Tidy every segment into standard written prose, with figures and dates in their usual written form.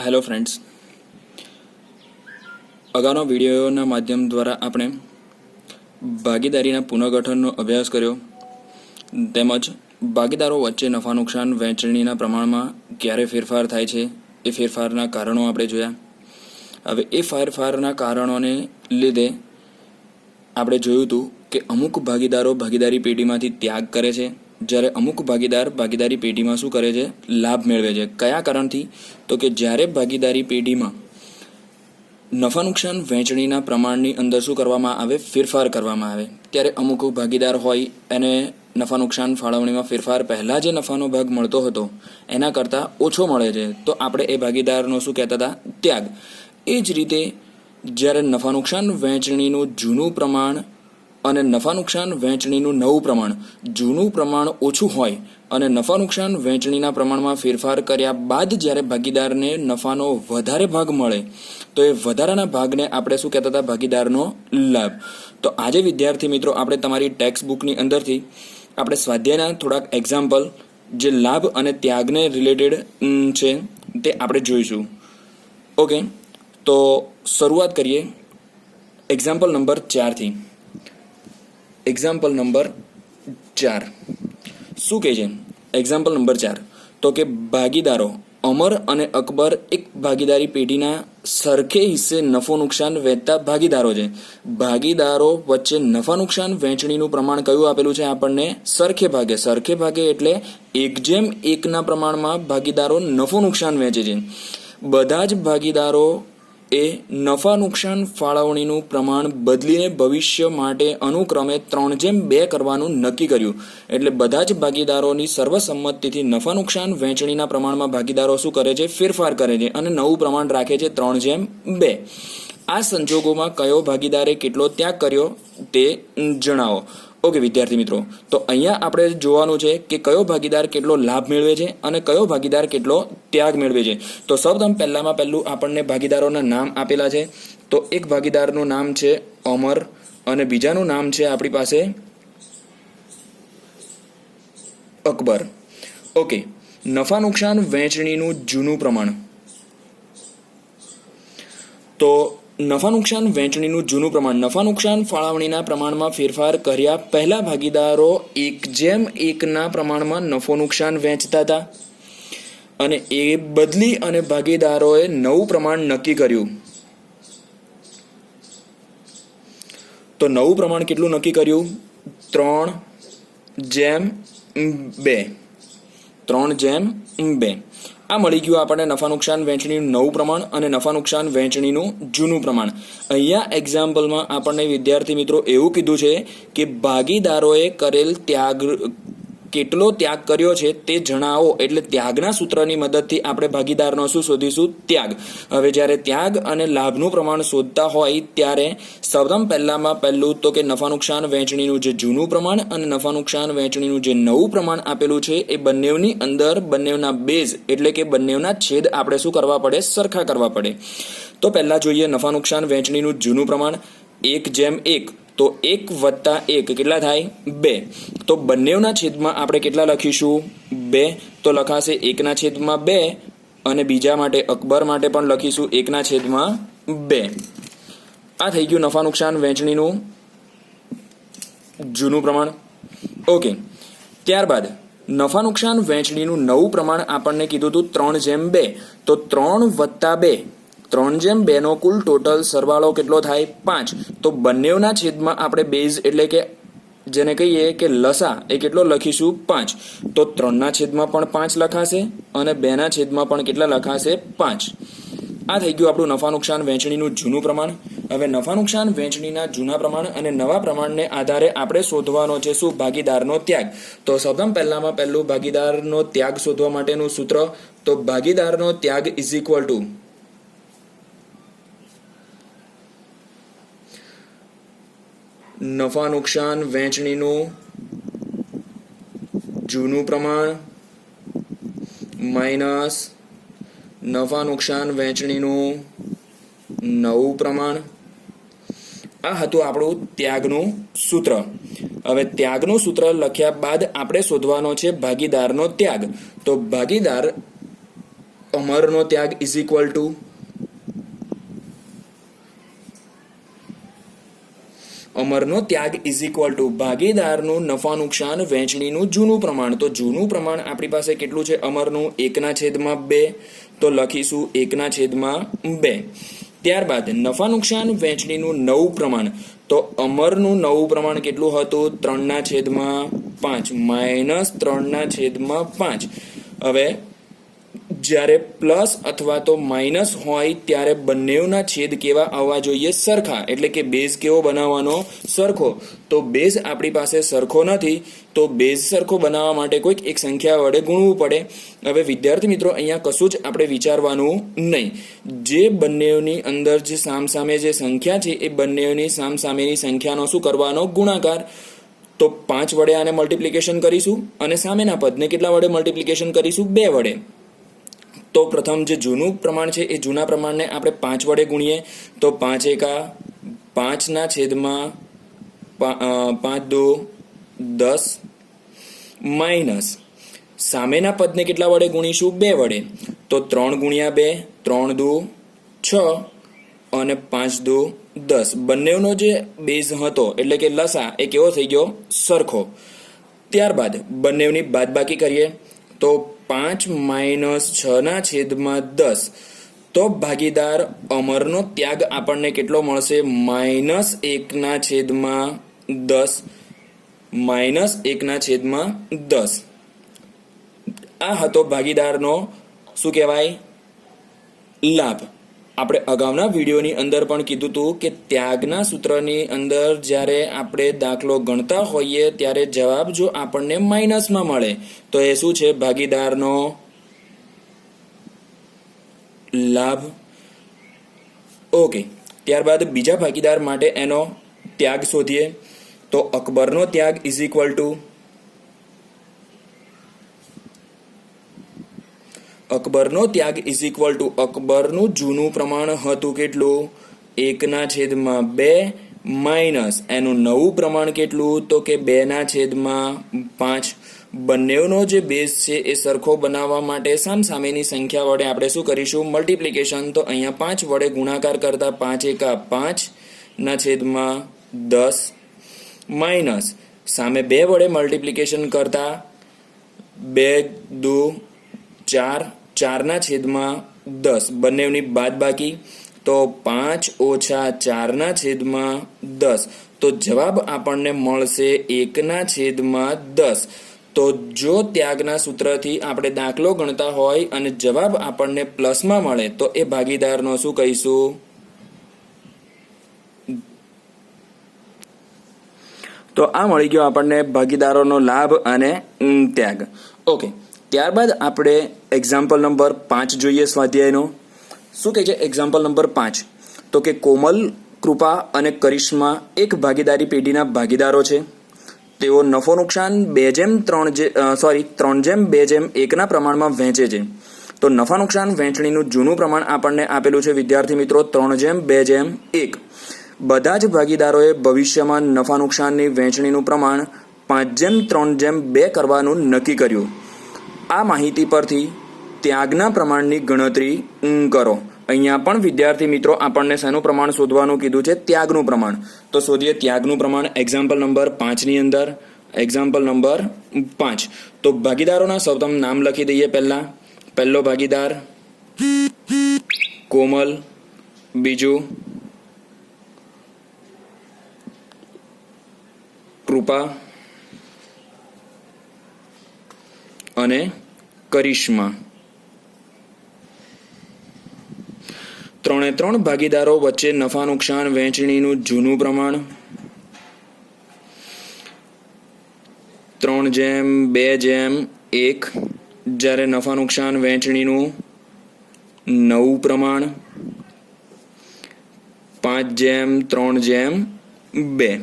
Hello friends, અગાઉના વિડીયોના માધ્યમ દ્વારા આપણે ભાગીદારીના પુનર્ગઠનનો અભ્યાસ કર્યો તેમજ ભાગીદારો વચ્ચે નફા નુકસાન વહેંચણીના પ્રમાણમાં ક્યારે ફેરફાર થાય છે એ ફેરફારના કારણો આપણે જોયા. હવે એ ફેરફારના કારણોને લીધે આપણે જોયું હતું કે અમુક ભાગીદારો ભાગીદારી પેઢીમાંથી ત્યાગ કરે છે, જ્યારે અમુક ભાગીદાર ભાગીદારી પેઢીમાં શું કરે છે? લાભ મેળવે છે. કયા કારણથી? તો કે જ્યારે ભાગીદારી પેઢીમાં નફા નુકસાન વહેંચણીના પ્રમાણની અંદર શું કરવામાં આવે? ફેરફાર કરવામાં આવે. ત્યારે અમુક ભાગીદાર હોય એને નફા નુકસાન ફાળવણીમાં ફેરફાર પહેલાં જે નફાનો ભાગ મળતો હતો એના કરતાં ઓછો મળે છે, તો આપણે એ ભાગીદારનો શું કહેતા હતા? ત્યાગ. એ જ રીતે જ્યારે નફા નુકસાન વહેંચણીનું જૂનું પ્રમાણ અને નફા નુકસાન વહેંચણીનું નવું પ્રમાણ, જૂનું પ્રમાણ ઓછું હોય અને નફા નુકસાન વહેંચણીના પ્રમાણમાં ફેરફાર કર્યા બાદ જ્યારે ભાગીદારને નફાનો વધારે ભાગ મળે તો એ વધારાના ભાગને આપણે શું કહેતા હતા? ભાગીદારનો લાભ. તો આજે વિદ્યાર્થી મિત્રો આપણે તમારી ટેક્સ્ટ બુકની અંદરથી આપણે સ્વાધ્યાયના થોડાક એક્ઝામ્પલ જે લાભ અને ત્યાગને રિલેટેડ છે તે આપણે જોઈશું. ઓકે, તો શરૂઆત કરીએ એક્ઝામ્પલ નંબર 4થી. એક્ઝામ્પલ નંબર 4 શું કહે છે? એક્ઝામ્પલ નંબર 4 તો કે ભાગીદારો અમર અને અકબર એક ભાગીદારી પેઢીના સરખે હિસ્સે નફો નુકસાન વહેંચતા ભાગીદારો છે. ભાગીદારો વચ્ચે નફા નુકસાન વહેંચણીનું પ્રમાણ કયું આપેલું છે આપણને? સરખે ભાગે. સરખે ભાગે એટલે 1:1 પ્રમાણમાં ભાગીદારો નફો નુકસાન વહેંચે છે. બધા જ ભાગીદારો એ નફા નુકસાન ફાળવણીનું પ્રમાણ બદલીને ભવિષ્ય માટે અનુક્રમે 3:2 કરવાનું નક્કી કર્યું. એટલે બધા જ ભાગીદારોની સર્વસંમતિથી નફા નુકસાન વહેંચણીના પ્રમાણમાં ભાગીદારો શું કરે છે? ફેરફાર કરે છે અને નવું પ્રમાણ રાખે છે 3:2. આ સંજોગોમાં કયો ભાગીદારે કેટલો ત્યાગ કર્યો તે જણાવો. ઓકે વિદ્યાર્થી મિત્રો, તો અહીંયા આપણે જોવાનું છે કે કયો ભાગીદાર કેટલો લાભ મેળવે છે અને કયો ભાગીદાર કેટલો ત્યાગ મેળવે છે. તો સૌપ્રથમ પહેલું આપણને ભાગીદારોના નામ આપેલા છે. તો એક ભાગીદારનું નામ છે અમર અને બીજાનું નામ છે આપણી પાસે અકબર. ઓકે, નફા નુકસાન વહેંચણીનું જૂનું પ્રમાણ. તો નફા નુકસાન વહેંચણીનું જૂનું પ્રમાણ, નફા નુકસાન ફાળવણીના પ્રમાણમાં ફેરફાર કર્યા પહેલા ભાગીદારો 1:1 પ્રમાણમાં નફો નુકસાન વહેંચતા હતા અને એ બદલી અને ભાગીદારોએ નવું પ્રમાણ નક્કી કર્યું. તો નવું પ્રમાણ કેટલું નક્કી કર્યું? 3:2. 3:2 આ મળી ગયું આપણને નફા નુકસાન વહેંચણીનું નવું પ્રમાણ અને નફા નુકસાન વહેંચણીનું જૂનું પ્રમાણ. અહીંયા એક્ઝામ્પલમાં આપણને વિદ્યાર્થી મિત્રો એવું કીધું છે કે ભાગીદારોએ કરેલ ત્યાગ કેટલો ત્યાગ કર્યો છે તે જણાવો. એટલે ત્યાગના સૂત્રની મદદથી આપણે ભાગીદારનો શું શોધીશું? ત્યાગ. હવે જ્યારે ત્યાગ અને લાભનું પ્રમાણ શોધતા હોય ત્યારે સૌપ્રથમ પહેલું તો કે નફા નુકસાન વહેંચણીનું જે જૂનું પ્રમાણ અને નફા નુકસાન વહેંચણીનું જે નવું પ્રમાણ આપેલું છે એ બંનેની અંદર બંનેના બેઝ એટલે કે બંનેના છેદ આપણે શું કરવા પડે? સરખા કરવા પડે. તો પહેલા જોઈએ નફા નુકસાન વહેંચણીનું જૂનું પ્રમાણ 1:1. તો 1+1 કેટલા થાય? 2. તો બંનેના છેદમાં આપણે કેટલા લખીશું? 2. તો લખાશે 1/2 અને બીજા માટે અકબર માટે પણ લખીશું 1/2. આ થઈ ગયું નફા નુકસાન વહેંચણીનું જૂનું પ્રમાણ. ઓકે, ત્યારબાદ નફા નુકસાન વહેંચણીનું નવું પ્રમાણ આપણને કીધું હતું 3:2. તો 3+2 3:2 નો કુલ ટોટલ સરવાળો કેટલો થાય? 5. તો બંનેના છેદમાં આપણે બેઝ એટલે કે જેને કહીએ કે લસા એ કેટલો લખીશું? 5. તો 3ના છેદમાં પણ 5 લખાશે અને 2ના છેદમાં પણ કેટલા લખાશે? 5. આ થઈ ગયું આપણું નફા નુકસાન વહેંચણીનું જૂનું પ્રમાણ. હવે નફા નુકસાન વહેંચણીના જૂના પ્રમાણ અને નવા પ્રમાણને આધારે આપણે શોધવાનો છે શું? ભાગીદારનો ત્યાગ. તો સૌપ્રથમ પહેલું ભાગીદારનો ત્યાગ શોધવા માટેનું સૂત્ર. તો ભાગીદારનો ત્યાગ ઇઝ ઇક્વલ ટુ નફા નુકસાન વહેંચણીનું જૂનું પ્રમાણ માઇનસ નફા નુકસાન વહેંચણીનું નવું પ્રમાણ. આ હતું આપણું ત્યાગનું સૂત્ર. હવે ત્યાગનું સૂત્ર લખ્યા બાદ આપણે શોધવાનો છે ભાગીદારનો ત્યાગ. તો ભાગીદાર અમરનો ત્યાગ ઇઝ ઇક્વલ ટુ ભાગીદારનું નફા નુકસાન વહેંચણીનું જૂનું પ્રમાણ. તો જૂનું પ્રમાણ આપણી પાસે કેટલું છે અમરનું? 1/2. તો લખીશું 1/2. ત્યારબાદ નફા નુકસાન વહેંચણીનું નવું પ્રમાણ. તો અમરનું નવું પ્રમાણ કેટલું હતું? 3/5 માઇનસ 3/5. હવે જ્યારે પ્લસ અથવા તો માઇનસ હોય ત્યારે બંનેના છેદ કેવા આવવા જોઈએ? સરખા. એટલે કે બેઝ કેવો બનાવવાનો? સરખો. તો બેઝ આપણી પાસે સરખો નથી, તો બેઝ સરખો બનાવવા માટે કોઈક એક સંખ્યા વડે ગુણવું પડે. હવે વિદ્યાર્થી મિત્રો અહીંયા કશું જ આપણે વિચારવાનું નહીં. જે બંનેની અંદર જે સામસામે જે સંખ્યા છે એ બંનેની સામસામેની સંખ્યાનો શું કરવાનો? ગુણાકાર. તો 5 વડે આને મલ્ટિપ્લિકેશન કરીશું અને સામેના પદને કેટલા વડે મલ્ટિપ્લિકેશન કરીશું? 2 વડે. તો પ્રથમ જે જૂનું પ્રમાણ છે એ જૂના પ્રમાણને આપણે 5 વડે ગુણીએ. તો 5 એકા 5/5 10 માઇનસ સામેના પદને કેટલા વડે ગુણીશું? 2 વડે. તો 3 × 2 3 × 6 અને 5 × 10. બંનેનો જે બેઝ હતો એટલે કે લસા એ કેવો થઈ ગયો? સરખો. ત્યારબાદ બંનેની બાદબાકી કરીએ તો 5 માઇનસ 6/10. તો ભાગીદાર અમરનો ત્યાગ આપણને કેટલો મળશે? -1/10. -1/10. આ હતો ભાગીદારનો શું કહેવાય? લાભ. આપણે અગાઉના વિડીયોની અંદર પણ કીધું હતું કે ત્યાગના સૂત્રની અંદર જ્યારે આપણે દાખલો ગણતા હોઈએ ત્યારે જવાબ જો આપણને માઇનસમાં મળે તો એ શું છે? ભાગીદારનો લાભ. ઓકે. ત્યારબાદ બીજા ભાગીદાર માટે એનો ત્યાગ શોધીએ. તો અકબરનો ત્યાગ ઇઝ ઇક્વલ ટુ અકબરનું જૂનું પ્રમાણ હતું કેટલું? 1/2 માઇનસ એનું નવું પ્રમાણ કેટલું? તો કે 2/5. બંનેનો જે બેઝ છે એ સરખો બનાવવા માટે સામસામેની સંખ્યા વડે આપણે શું કરીશું? મલ્ટિપ્લિકેશન. તો અહીંયા 5 વડે ગુણાકાર કરતા 5 એકા 5/10 માઇનસ સામે 2 વડે મલ્ટિપ્લિકેશન કરતા 2 × 4 4/10. બંનેની બાદબાકી. તો 5 - 4/10. તો જવાબ આપણને મળશે 1/10. તો જો ત્યાગના સૂત્રથી આપણે દાખલો ગણતા હોય અને જવાબ આપણને પ્લસમાં મળે તો એ ભાગીદારનો શું કહીશું? તો આ મળી ગયો આપણને ભાગીદારોનો લાભ અને ત્યાગ. ઓકે. ત્યારબાદ આપણે એક્ઝામ્પલ નંબર 5 જોઈએ સ્વાધ્યાયનો. શું કહે છે એક્ઝામ્પલ નંબર 5? તો કે કોમલ, કૃપા અને કરિશ્મા એક ભાગીદારી પેઢીના ભાગીદારો છે. તેઓ નફો નુકસાન 3/2/1 પ્રમાણમાં વહેંચે છે. તો નફા નુકસાન વહેંચણીનું જૂનું પ્રમાણ આપણને આપેલું છે વિદ્યાર્થી મિત્રો 3/2/1. બધા જ ભાગીદારોએ ભવિષ્યમાં નફા નુકસાનની વહેંચણીનું પ્રમાણ 5/3/2 કરવાનું નક્કી કર્યું. આ માહિતી પરથી ત્યાગના પ્રમાણની ગણતરી કરો. અહીંયા પણ વિદ્યાર્થી મિત્રો આપણને શેનું પ્રમાણ શોધવાનું કીધું છે? ત્યાગનું પ્રમાણ. તો શોધીએ ત્યાગનું પ્રમાણ એક્ઝામ્પલ નંબર 5 ની અંદર. Example number 5. તો ભાગીદારોના સૌપ્રથમ નામ લખી દઈએ. પહેલો ભાગીદાર કોમલ, બીજું કૃપા અને કરિશ્મા. 3 ભાગીદારો વચ્ચે નફા નુકસાન વહેંચણીનું જૂનું પ્રમાણ 3/2/1. જ્યારે નફા નુકસાન વહેંચણીનું નવું પ્રમાણ 5/3/2.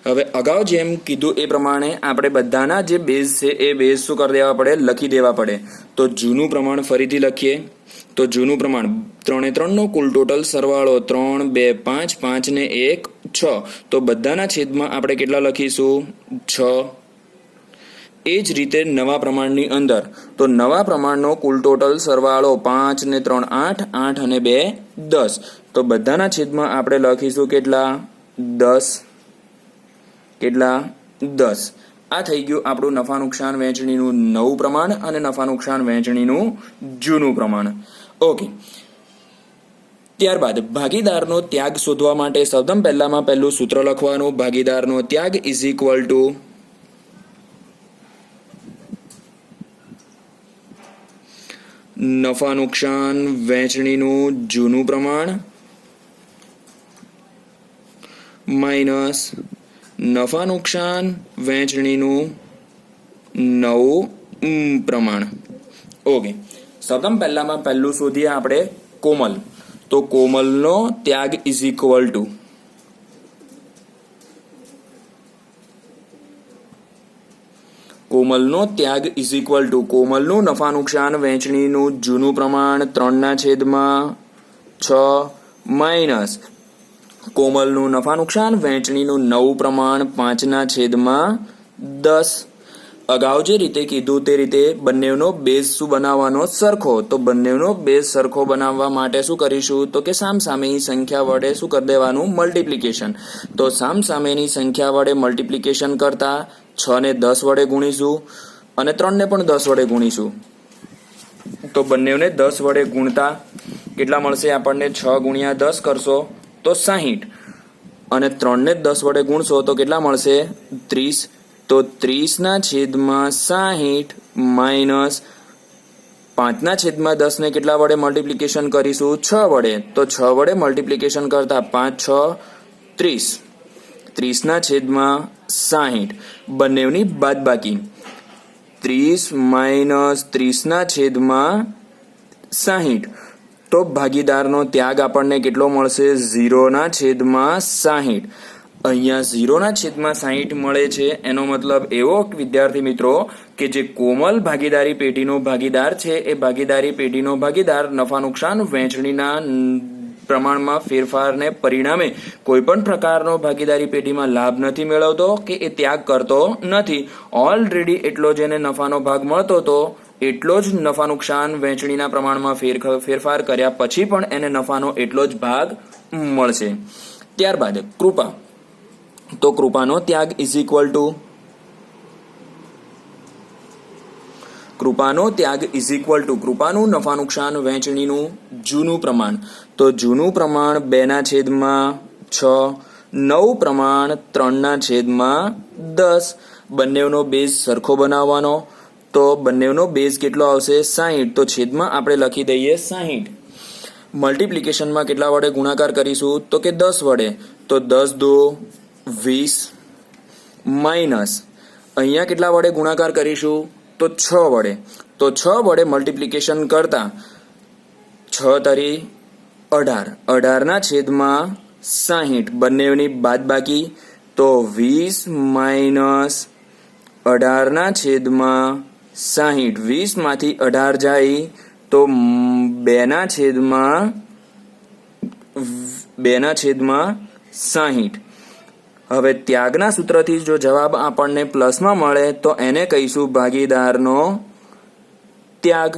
હવે અગાઉ જેમ કીધું એ પ્રમાણે આપણે બધાના જે બેઝ છે એ બેઝ શું કરી દેવા પડે? લખી દેવા પડે. તો જૂનું પ્રમાણ ફરીથી લખીએ. તો જૂનું પ્રમાણ 3 કુલ ટોટલ સરવાળો 3 2 5 5 ને 1 6. તો બધાના છેદમાં આપણે કેટલા લખીશું? 6. એ જ રીતે નવા પ્રમાણની અંદર તો નવા પ્રમાણનો કુલ ટોટલ સરવાળો 5 ને 3 8, 8 અને 2 10. તો બધાના છેદમાં આપણે લખીશું કેટલા? 10. કેટલા? 10. આ થઈ ગયું આપણું નફા નુકસાન વહેંચણીનું નવું પ્રમાણ અને નફા નુકસાન વહેંચણીનું જૂનું પ્રમાણ. ઓકે. ત્યારબાદ ભાગીદારનો ત્યાગ શોધવા માટે સૌપ્રથમ પહેલામાં પહેલું સૂત્ર લખવાનું. ભાગીદારનો ત્યાગ ઇઝ ઇક્વલ ટુ નફા નુકસાન વહેંચણીનું જૂનું પ્રમાણ માઇનસ નફા નુકસાન વહેંચણીનું નવું પ્રમાણ. ઓકે. સૌપ્રથમ પહેલામાં પહેલું શોધીએ આપણે કોમલ. તો કોમલનો ત્યાગ ઇઝ ઇક્વલ ટુ કોમલનું નફા નુકસાન વહેંચણીનું જૂનું પ્રમાણ 3/6 માઇનસ કોમલનું નફા નુકસાન વહેંચણીનું નવું પ્રમાણ 5/10. અગાઉ જે રીતે કીધું તે રીતે બંનેનો બેઝ શું બનાવવાનો? સરખો. તો બંનેનો બેઝ સરખો બનાવવા માટે શું કરીશું? તો કે સામસામેની સંખ્યા વડે શું કરી દેવાનું? મલ્ટિપ્લિકેશન. તો સામસામેની સંખ્યા વડે મલ્ટિપ્લિકેશન કરતા 6 ને 10 વડે ગુણીશું અને 3 ને પણ 10 વડે ગુણીશું. તો બંનેને 10 વડે ગુણતા કેટલા મળશે આપણને? 6 ગુણ્યા 10 કરશો તો 60 અને 3 ને 10 વડે ગુણશો તો કેટલા મળશે? 30. તો 30/60 માઇનસ 5/10 ને કેટલા વડે મલ્ટિપ્લિકેશન કરીશું? 6 વડે. તો 6 વડે મલ્ટિપ્લિકેશન કરતા 5 6 30. 30/60 બંનેની બાદબાકી 30 - 30/60. તો ભાગીદારનો ત્યાગ આપણને કેટલો મળશે? 0/60. અહીંયા 0/60 મળે છે. એનો મતલબ એવો વિદ્યાર્થી મિત્રો કે જે કોમલ ભાગીદારી પેઢીનો ભાગીદાર છે એ ભાગીદારી પેઢીનો ભાગીદાર નફા નુકસાન વહેંચણીના પ્રમાણમાં ફેરફારને પરિણામે કોઈ પણ પ્રકારનો ભાગીદારી પેઢીમાં લાભ નથી મેળવતો કે એ ત્યાગ કરતો નથી. ઓલરેડી એટલો જેને નફાનો ભાગ મળતો હતો એટલો જ નફા નુકસાન વહેંચણીના પ્રમાણમાં ફેરફાર કર્યા પછી પણ એને નફાનો એટલો જ ભાગ મળશે. ત્યારબાદ કૃપા. તો કૃપાનો ત્યાગ ઇઝ ઇક્વલ ટુ કૃપાનું નફા નુકસાન વહેંચણીનું જૂનું પ્રમાણ. તો જૂનું પ્રમાણ 2/6, નવું પ્રમાણ 3/10. બંનેનો બેઝ સરખો બનાવવાનો. તો બંનેનો બેઝ કેટલો આવશે? 60. તો છેદમાં આપણે લખી દઈએ 60. મલ્ટિપ્લિકેશનમાં કેટલા વડે ગુણાકાર કરીશું? તો કે 10 વડે. તો 10 × 2 = 20 માઇનસ અહીંયા કેટલા વડે ગુણાકાર કરીશું? તો 6 વડે. તો 6 વડે મલ્ટિપ્લિકેશન કરતા 6 × 18, 18/60 બંનેની બાદબાકી. તો 20 - 18/60. 20 માંથી 18 જાય તો 2/60. હવે ત્યાગના સૂત્રથી જો જવાબ આપણને પ્લસમાં મળે તો એને કહીશું ભાગીદારનો ત્યાગ.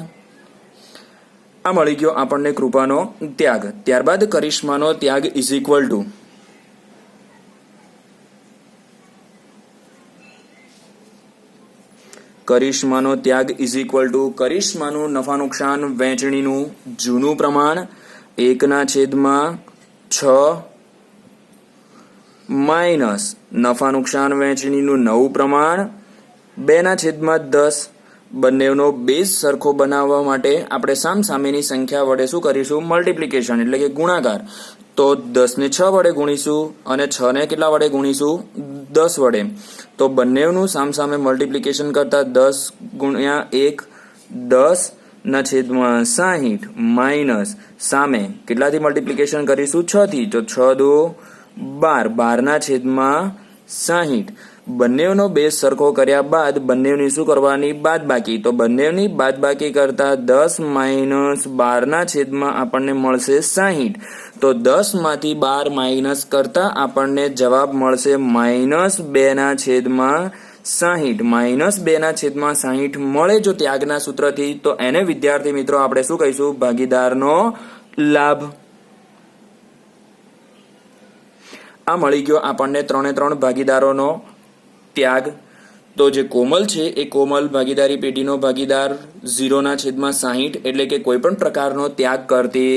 આ મળી ગયો આપણને કૃપાનો ત્યાગ. ત્યારબાદ કરિશ્માનો ત્યાગ ઇઝ ઇક્વલ ટુ કરિશ્માનું નફા નુકસાન વહેંચણીનું જૂનું પ્રમાણ 1/6 માઇનસ નફા નુકસાન વહેંચણીનું નવું પ્રમાણ 2/10. બંનેનો બેઝ સરખો બનાવવા માટે આપણે સામસામેની સંખ્યા વડે શું કરીશું? મલ્ટિપ્લિકેશન એટલે કે ગુણાકાર. તો 10 ને 6 વડે ગુણીશું અને 6 ને કેટલા વડે ગુણીશું? 10 વડે. તો બંનેનું સામસામે મલ્ટિપ્લિકેશન કરતા 10 × 1 10/60 માઇનસ સામે કેટલાથી મલ્ટિપ્લિકેશન કરીશું? 6 થી. તો 6 × 2 = 12/60. બંનેનો બેઝ સરખો કર્યા બાદ બંનેની શું કરવાની? બાદબાકી. તો બંનેની બાદબાકી કરતા 10 - 12/60 આપણને મળશે 60. તો 10 માંથી 12 માઇનસ કરતા આપણને જવાબ મળશે -2/60. 60 -2/60 મળે જો ત્યાગના સૂત્રથી, તો એને વિદ્યાર્થી મિત્રો આપણે શું કહીશું? ભાગીદારનો લાભ. આ મળી ગયો આપણને 3 ભાગીદારોનો ત્યાગ. તો જે કોમલ છે એ કોમલ ભાગીદારી પેઢીનો ભાગીદાર 0/60 એટલે કે કોઈ પણ પ્રકારનો ત્યાગ કરતી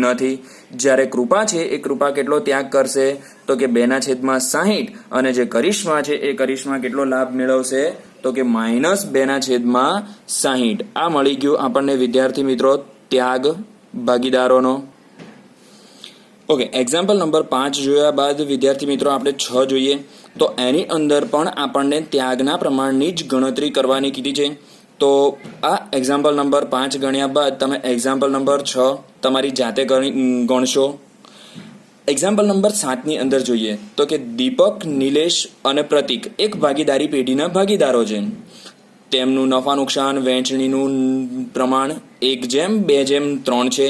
નથી. જ્યારે કૃપા છે એ કૃપા કેટલો ત્યાગ કરશે? તો કે 2/60. અને જે કરિશ્મા છે એ કરિશ્મા કેટલો લાભ મેળવશે? તો કે -2/60. આ મળી ગયું આપણને વિદ્યાર્થી મિત્રો ત્યાગ ભાગીદારોનો. ઓકે, એક્ઝામ્પલ નંબર 5 જોયા બાદ વિદ્યાર્થી મિત્રો આપણે 6 જોઈએ. તો એની અંદર પણ આપણને ત્યાગના પ્રમાણની જ ગણતરી કરવાની કીધી છે. તો આ એક્ઝામ્પલ નંબર 5 ગણ્યા બાદ તમે એક્ઝામ્પલ નંબર 6 તમારી જાતે ગણશો. એક્ઝામ્પલ નંબર 7ની અંદર જોઈએ તો કે દીપક, નિલેશ અને પ્રતિક એક ભાગીદારી પેઢીના ભાગીદારો છે. તેમનું નફા નુકસાન વહેંચણીનું પ્રમાણ 1:2:3 છે.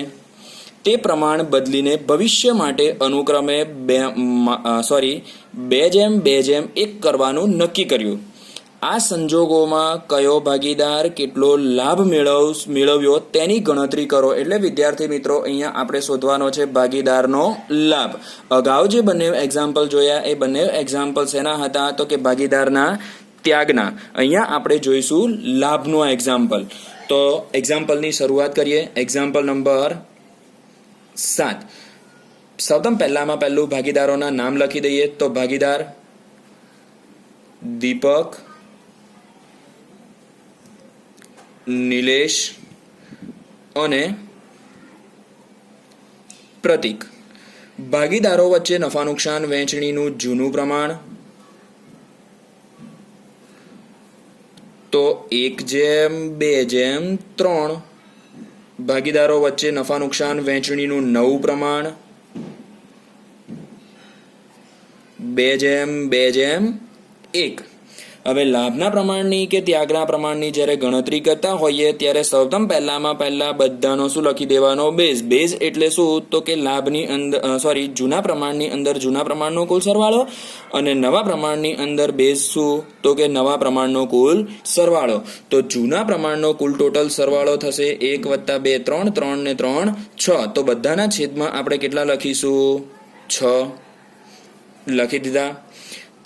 તે પ્રમાણ બદલીને ભવિષ્ય માટે અનુક્રમે 2:2:1 કરવાનું નક્કી કર્યું. આ સંજોગોમાં કયો ભાગીદાર કેટલો લાભ મેળવ્યો તેની ગણતરી કરો. એટલે વિદ્યાર્થી મિત્રો અહીંયા આપણે શોધવાનો છે ભાગીદારનો લાભ. અગાઉ જે બંને એક્ઝામ્પલ જોયા એ બંને એક્ઝામ્પલ શેના હતા? તો કે ભાગીદારના ત્યાગના. અહીંયા આપણે જોઈશું લાભનો એક્ઝામ્પલ. તો એક્ઝામ્પલની શરૂઆત કરીએ. Example number 7. સૌપ્રથમ પહેલું ભાગીદારોના નામ લખી દઈએ. તો ભાગીદાર દીપક, નિલેશ અને પ્રતિક. ભાગીદારો વચ્ચે નફા નુકસાન વહેંચણીનું જૂનું પ્રમાણ તો 1:2:3. ભાગીદારો વચ્ચે નફા નુકસાન વહેંચણીનું નવું પ્રમાણ 2:2:1. હવે લાભના પ્રમાણની કે ત્યાગના પ્રમાણની જ્યારે ગણતરી કરતા હોઈએ ત્યારે સૌપ્રથમ પહેલા બધાનો શું લખી દેવાનો? બેઝ. બેઝ એટલે શું? તો કે લાભની અંદર જૂના પ્રમાણની અંદર જૂના પ્રમાણનો કુલ સરવાળો અને નવા પ્રમાણની અંદર બેઝ શું? તો કે નવા પ્રમાણનો કુલ સરવાળો. તો જૂના પ્રમાણનો કુલ ટોટલ સરવાળો થશે 1 + 2 3, 3 ને 3 6. તો બધાના છેદમાં આપણે કેટલા લખીશું? 6 લખી દીધા.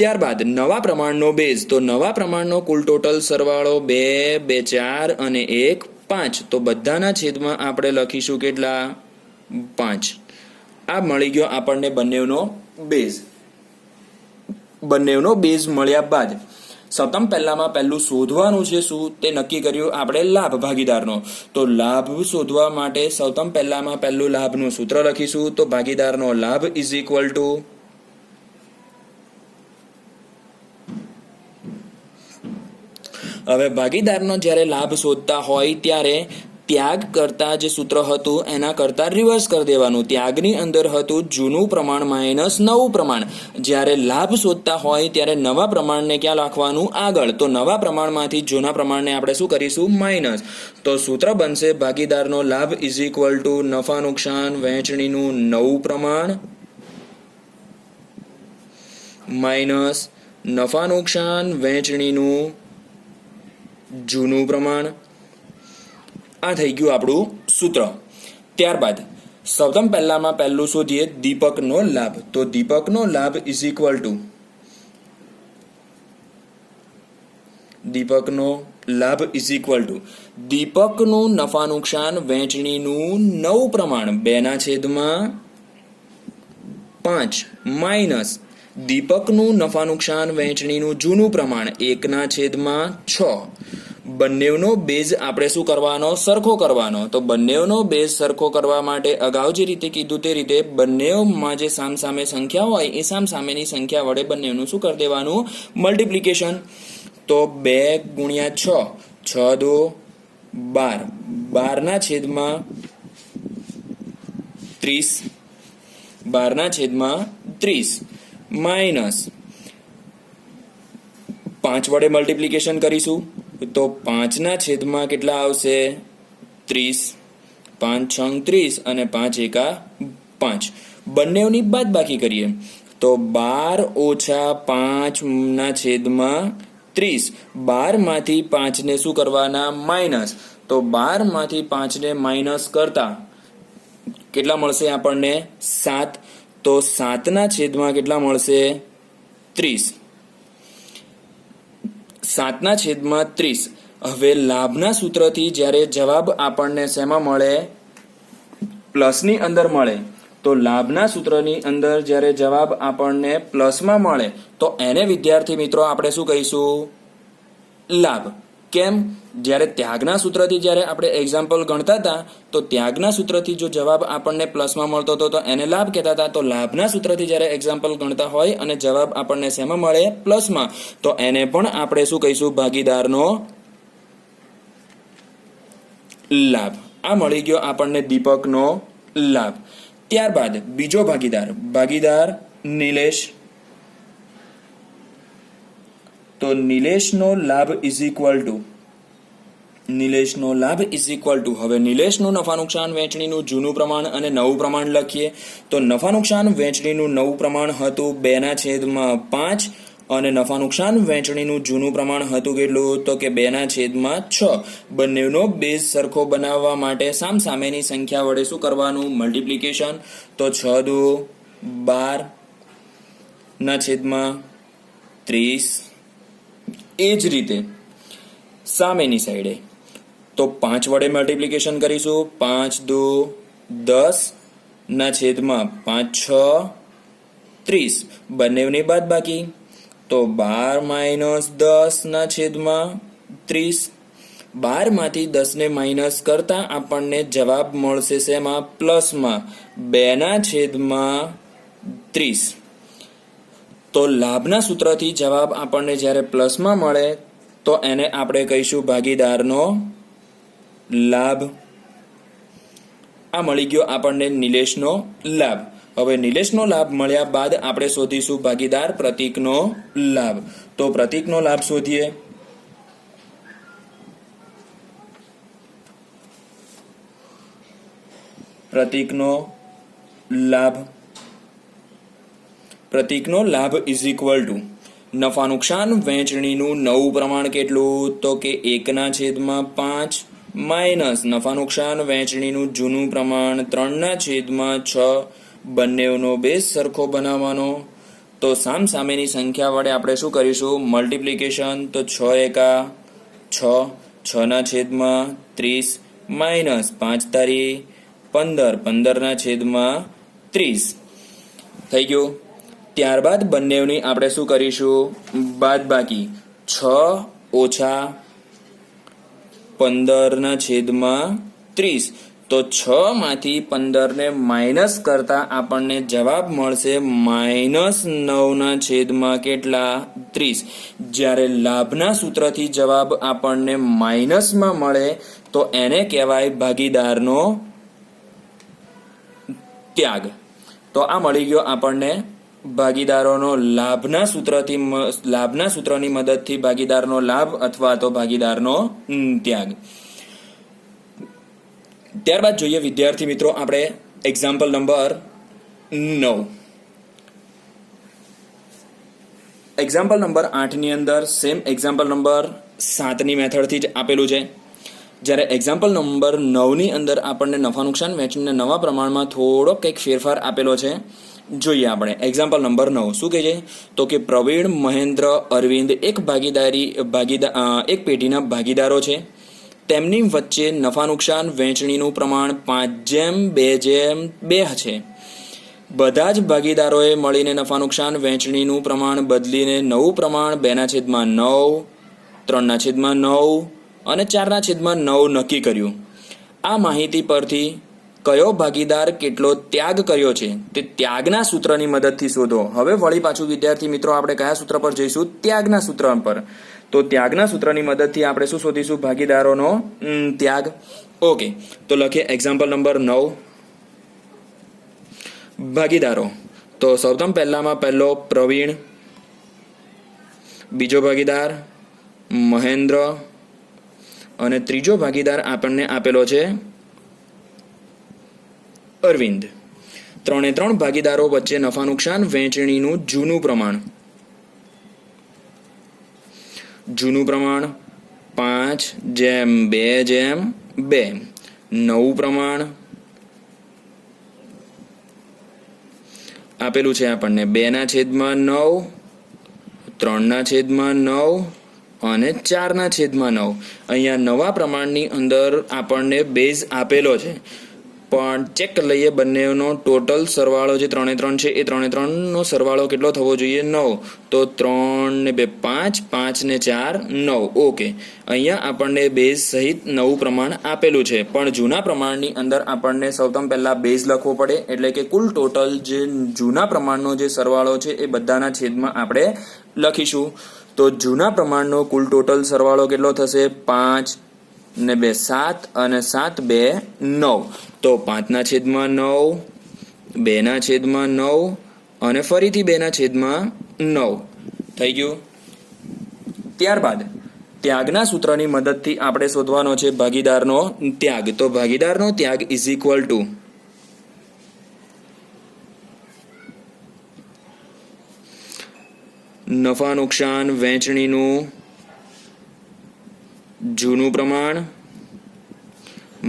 ત્યારબાદ નવા પ્રમાણનો બેઝ. તો નવા પ્રમાણનો કુલ ટોટલ સરવાળો 2, 2 4 અને 1 5. તો બધાના છેદમાં આપણે લખીશું કેટલા? 5. આ મળી ગયો આપણને બંનેનો બેઝ. બંનેનો બેઝ મળ્યા બાદ સૌપ્રથમ પહેલું શોધવાનું છે શું? તે નક્કી કર્યું આપણે લાભ ભાગીદારનો. તો લાભ શોધવા માટે સૌપ્રથમ પહેલું લાભનું સૂત્ર લખીશું. તો ભાગીદારનો લાભ ઇઝ ઇક્વલ ટુ હવે ભાગીદારનો જ્યારે લાભ શોધતા હોય ત્યારે ત્યાગ કરતા જે સૂત્ર હતું એના કરતા રિવર્સ કરી દેવાનું. ત્યાગની અંદર હતું જૂનું પ્રમાણ માઇનસ નવું પ્રમાણ. જ્યારે લાભ શોધતા હોય ત્યારે નવા પ્રમાણને ક્યાં લખવાનું? આગળ. તો નવા પ્રમાણમાંથી જૂના પ્રમાણને આપણે શું કરીશું? માઇનસ. તો સૂત્ર બનશે ભાગીદારનો લાભ ઇઝ ઇક્વલ ટુ નફા નુકસાન વહેંચણીનું નવું પ્રમાણ માઇનસ નફા નુકસાન વહેંચણીનું જૂનું પ્રમાણ. આ થઈ ગયું આપણું સૂત્ર. ત્યારબાદ સૌપ્રથમ પહેલું શોધીએ દીપકનો લાભ. તો દીપકનો લાભ ઇઝ ઇક્વલ ટુ દીપકનું નફા નુકસાન વહેંચણીનું નવું પ્રમાણ 2/5 માઇનસ દીપકનું નફા નુકસાન વહેંચણીનું જૂનું પ્રમાણ 1/6. બંનેનો બેઝ આપણે શું કરવાનો? સરખો કરવાનો. તો બંનેનો બેઝ સરખો કરવા માટે અગાઉ જે રીતે કીધું તે રીતે બંનેમાં જે સામસામે સંખ્યા હોય એ સામસામેની સંખ્યા વડે બંનેનું શું કરી દેવાનું? મલ્ટિપ્લિકેશન. તો 2 × 6 6 × 2 12 12/30 માઇનસ 5 વડે મલ્ટિપ્લિકેશન કરીશું તો 5/, કેટલા આવશે? 30. 5 × 6 = 30 અને 5 × 1 = 5. બંનેની બાદબાકી કરીએ તો 12 - 5/30 30. 12માંથી 5ને શું કરવાના? માઇનસ. તો 12માંથી 5ને માઇનસ કરતા કેટલા મળશે આપણને? 7. તો 7ના છેદમાં કેટલા મળશે? 30. 7ના છેદમાં 30. હવે લાભના સૂત્રથી જ્યારે જવાબ આપણને શેમાં મળે? પ્લસની અંદર મળે. તો લાભના સૂત્રની અંદર જ્યારે જવાબ આપણને પ્લસમાં મળે તો એને વિદ્યાર્થી મિત્રો આપણે શું કહીશું? લાભ. કેમ? જ્યારે ત્યાગના સૂત્રથી જ્યારે આપણે એક્ઝામ્પલ ગણતા હતા તો ત્યાગના સૂત્રથી જો જવાબ આપણને પ્લસમાં મળતો હતો તો એને લાભ કહેતા હતા. તો લાભના સૂત્રથી જ્યારે એક્ઝામ્પલ ગણતા હોય અને જવાબ આપણને શેમાં મળે? પ્લસમાં, તો એને પણ આપણે શું કહીશું? ભાગીદારનો લાભ. આ મળી ગયો આપણને દીપકનો લાભ. ત્યારબાદ બીજો ભાગીદાર નિલેશ. તો નિલેશનો લાભ ઇઝ ઇક્વલ ટુ હવે નિલેશનું નફા નુકસાન વહેંચણીનું જૂનું પ્રમાણ અને નવું પ્રમાણ લખીએ. તો નફા નુકસાન વહેંચણીનું નવું પ્રમાણ હતું 2/5 અને નફા નુકસાન વહેંચણીનું જૂનું પ્રમાણ હતું કેટલું? તો કે 2/6. બંનેનો બેઝ સરખો બનાવવા માટે સામસામેની સંખ્યા વડે શું કરવાનું? મલ્ટીપ્લિકેશન. તો 6 દુ 12/30. એ જ રીતે સામેની સાઈડે તો 5 વડે મલ્ટીપ્લિકેશન કરીશું. 5 દુ 10/5 6 30. બંનેની બાદબાકી તો 12-10/30. 12માંથી 10ને માઇનસ કરતા આપણને જવાબ મળશે શેમાં? પ્લસમાં 2/30. તો લાભના સૂત્રથી જવાબ આપણને જ્યારે પ્લસમાં મળે તો એને આપણે કહીશું ભાગીદારનો લાભ. આ મળી ગયો આપણને નિલેશનો લાભ. હવે નિલેશનો લાભ મળ્યા બાદ આપણે શોધીશું ભાગીદાર પ્રતીકનો લાભ. તો પ્રતીકનો લાભ શોધીએ. પ્રતીકનો લાભ ઇઝ ઇક્વલ ટુ નફા નુકસાન વહેંચણીનું નવું પ્રમાણ કેટલું? તો કે 1/5 માઇનસ નફા નુકસાન વહેંચણીનું જૂનું પ્રમાણ 3/6. બંનેનો બેઝ સરખો બનાવવાનો. તો સામસામેની સંખ્યા વડે આપણે શું કરીશું? મલ્ટીપ્લિકેશન. તો 6 એકા 6. 6/30 માઇનસ 5 તારી 15. 15/30 થઈ ગયું. ત્યારબાદ બંનેની આપણે શું કરીશું? બાદબાકી. 6 ઓછા 15/30. તો 6માંથી 15ને માઇનસ કરતા આપણને જવાબ મળશે -9 કેટલા? 30. જ્યારે લાભના સૂત્રથી જવાબ આપણને માઇનસમાં મળે તો એને કહેવાય ભાગીદારનો ત્યાગ. તો આ મળી ગયો આપણને ભાગીદારોનો લાભના સૂત્રની મદદથી ભાગીદારનો લાભ અથવા તો ભાગીદારનો ત્યાગ. ત્યારબાદ જોઈએ વિદ્યાર્થી મિત્રો આપણે એક્ઝામ્પલ નંબર 9. એક્ઝામ્પલ નંબર 8 ની અંદર સેમ એક્ઝામ્પલ નંબર 7 ની મેથડથી જ આપેલું છે. જ્યારે એક્ઝામ્પલ નંબર 9 ની અંદર આપણને નફા નુકસાન વહેંચણીના નવા પ્રમાણમાં થોડો કંઈક ફેરફાર આપેલો છે. જોઈએ આપણે એક્ઝામ્પલ નંબર 9 શું કહે છે? તો કે પ્રવીણ, મહેન્દ્ર, અરવિંદ એક પેઢીના ભાગીદારો છે. તેમની વચ્ચે નફા નુકસાન વહેંચણીનું પ્રમાણ 5:2 છે. બધા જ ભાગીદારોએ મળીને નફા નુકસાન વહેંચણીનું પ્રમાણ બદલીને નવું પ્રમાણ 2/9, 3/9 અને 4/9 નક્કી કર્યું. આ માહિતી પરથી કયો ભાગીદાર કેટલો ત્યાગ કર્યો છે તે ત્યાગના સૂત્રની મદદથી શોધો. હવે વળી પાછું વિદ્યાર્થી મિત્રો આપણે કયા સૂત્ર પર જઈશું? ત્યાગના સૂત્ર પર. તો ત્યાગના સૂત્રની મદદથી આપણે શું શોધીશું? ભાગીદારોનો ત્યાગ. ઓકે, તો લખીએ એક્ઝામ્પલ નંબર 9. ભાગીદારો. તો સૌપ્રથમ પહેલો પ્રવીણ, બીજો ભાગીદાર મહેન્દ્ર અને ત્રીજો ભાગીદાર આપણને આપેલો છે અરવિંદ. 3 ભાગીદારો વચ્ચે નફા નુકસાન વહેંચણીનું જૂનું પ્રમાણ. જૂનું પ્રમાણ 5:2:2. નવું પ્રમાણ આપેલું છે આપણને 2/9, 3/9 અને 4/9. અહીંયા નવા પ્રમાણની અંદર આપણને બેઝ આપેલો છે, પણ ચેક કરી લઈએ બંનેનો ટોટલ સરવાળો જે 3 3 છે એ 3 3નો સરવાળો કેટલો થવો જોઈએ? 9. તો 3 ને 2 5, 5 ને 4 9. ઓકે, અહીંયા આપણને બેઝ સહિત નવું પ્રમાણ આપેલું છે, પણ જૂના પ્રમાણની અંદર આપણને સૌથી પહેલાં બેઝ લખવો પડે, એટલે કે કુલ ટોટલ જે જૂના પ્રમાણનો જે સરવાળો છે એ બધાના છેદમાં આપણે લખીશું. તો જૂના પ્રમાણનો કુલ ટોટલ સરવાળો કેટલો થશે? 5 ને 2 7 અને 7 2 9. તો 5/9, 2/9 અને ફરીથી 2/9 થઈ ગયું. ત્યારબાદ ત્યાગના સૂત્રની મદદથી આપણે શોધવાનો છે ભાગીદારનો ત્યાગ. તો ભાગીદારનો ત્યાગ ઇઝ ઇક્વલ ટુ નફા નુકસાન વહેંચણીનું જૂનું પ્રમાણ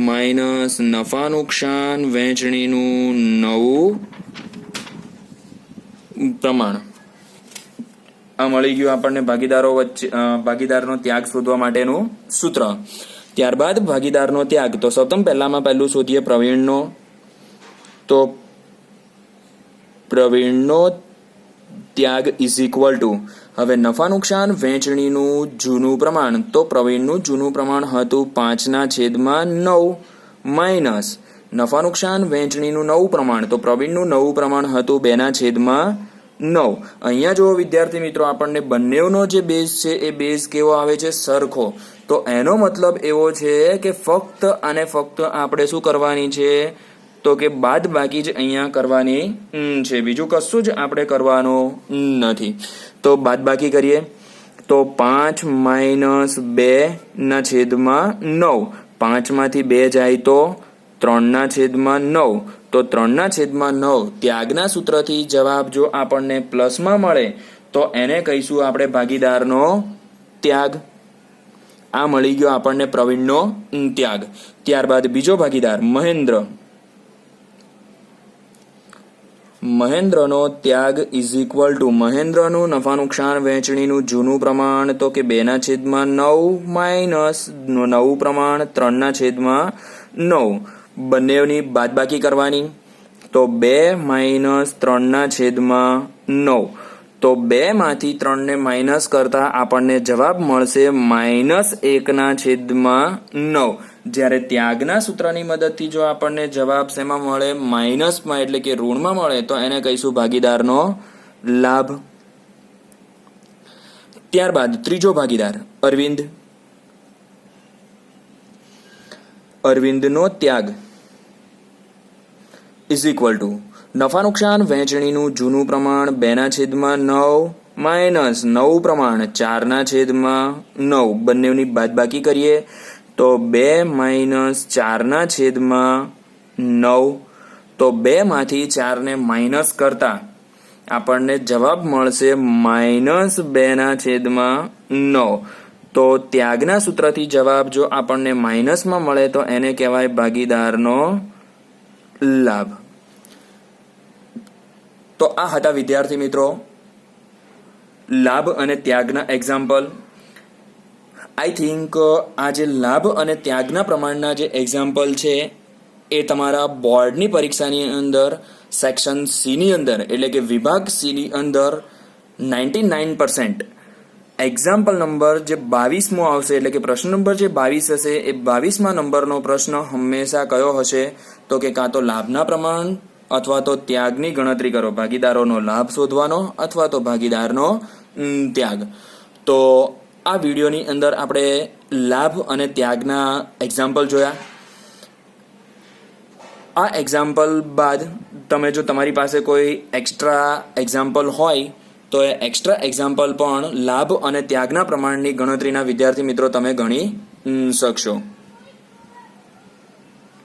માઇનસ નફા નુકસાન વહેંચણીનું નવું પ્રમાણ. આ મળી ગયું આપણને ભાગીદારનો ત્યાગ શોધવા માટેનું સૂત્ર. ત્યારબાદ ભાગીદારનો ત્યાગ, તો સૌથી પહેલું શોધીએ પ્રવીણનો. તો પ્રવીણનો ત્યાગ ઇઝ ઇક્વલ ટુ, હવે નફા નુકસાન વહેંચણીનું જૂનું પ્રમાણ, તો પ્રવીણનું જૂનું પ્રમાણ હતું 5/9 માઇનસ નફા નુકસાન વહેંચણીનું નવું પ્રમાણ, તો પ્રવીણનું નવું પ્રમાણ હતું 2/9. અહીંયા જો વિદ્યાર્થી મિત્રો આપણને બંનેનો જે બેઝ છે એ બેઝ કેવો આવે છે? સરખો. તો એનો મતલબ એવો છે કે ફક્ત અને ફક્ત આપણે શું કરવાની છે? તો કે બાદ બાકી જ અહીંયા કરવાની છે, બીજું કશું જ આપણે કરવાનું નથી. તો બાદ બાકી કરીએ તો 5 - 2/9. 5માંથી 2 જાય તો 3/9. તો 3/9 ત્યાગના સૂત્રથી જવાબ જો આપણને પ્લસમાં મળે તો એને કહીશું આપણે ભાગીદારનો ત્યાગ. આ મળી ગયો આપણને પ્રવીણનો ત્યાગ. ત્યારબાદ બીજો ભાગીદાર મહેન્દ્ર. મહેન્દ્રનો ત્યાગ ઇઝ ઇક્વલ ટુ મહેન્દ્રનું નફા નુકસાન વહેંચણીનું જૂનું પ્રમાણ, તો કે 2/9 માઇનસ નવું પ્રમાણ 3/9. બંનેની બાદબાકી કરવાની, તો 2 - 3/9. તો 2માંથી 3ને માઇનસ કરતા આપણને જવાબ મળશે -1/9. જ્યારે ત્યાગના સૂત્રની મદદથી જો આપણને જવાબ શેમાં મળે? માઇનસમાં, એટલે કે ઋણમાં મળે, તો એને કહીશું ભાગીદારનો લાભ. ત્યારબાદ ત્રીજો ભાગીદાર અરવિંદ. અરવિંદનો ત્યાગ ઇઝ ઇક્વલ ટુ નફા નુકસાન વહેંચણીનું જૂનું પ્રમાણ 2/9 માઇનસ નવું પ્રમાણ 4/9. બંનેની બાદબાકી કરીએ તો 2 - 4/9. તો 2માંથી 4ને માઇનસ કરતા આપણને જવાબ મળશે -2/9. તો ત્યાગના સૂત્રથી જવાબ જો આપણને માઇનસમાં મળે તો એને કહેવાય ભાગીદારનો લાભ. તો આ હતા વિદ્યાર્થી મિત્રો લાભ અને ત્યાગના એક્ઝામ્પલ. આઈ થિંક આ જે લાભ અને ત્યાગના પ્રમાણના જે એક્ઝામ્પલ છે એ તમારા બોર્ડની પરીક્ષાની અંદર સેક્શન સીની અંદર, એટલે કે વિભાગ સીની અંદર 99% એક્ઝામ્પલ નંબર જે 22મો આવશે, એટલે કે પ્રશ્ન નંબર જે 22 હશે એ 22મા નંબરનો પ્રશ્ન હંમેશા કયો હશે? તો કે કાં તો લાભના પ્રમાણ અથવા તો ત્યાગની ગણતરી કરો, ભાગીદારોનો લાભ શોધવાનો અથવા તો ભાગીદારનો ત્યાગ. તો આ વિડીયોની અંદર આપણે લાભ અને ત્યાગના એક્ઝામ્પલ જોયા. આ એક્ઝામ્પલ બાદ તમે જો તમારી પાસે કોઈ એક્સ્ટ્રા એક્ઝામ્પલ હોય તો એ એક્સ્ટ્રા એક્ઝામ્પલ પણ લાભ અને ત્યાગના પ્રમાણની ગણતરીના વિદ્યાર્થી મિત્રો તમે ગણી શકશો.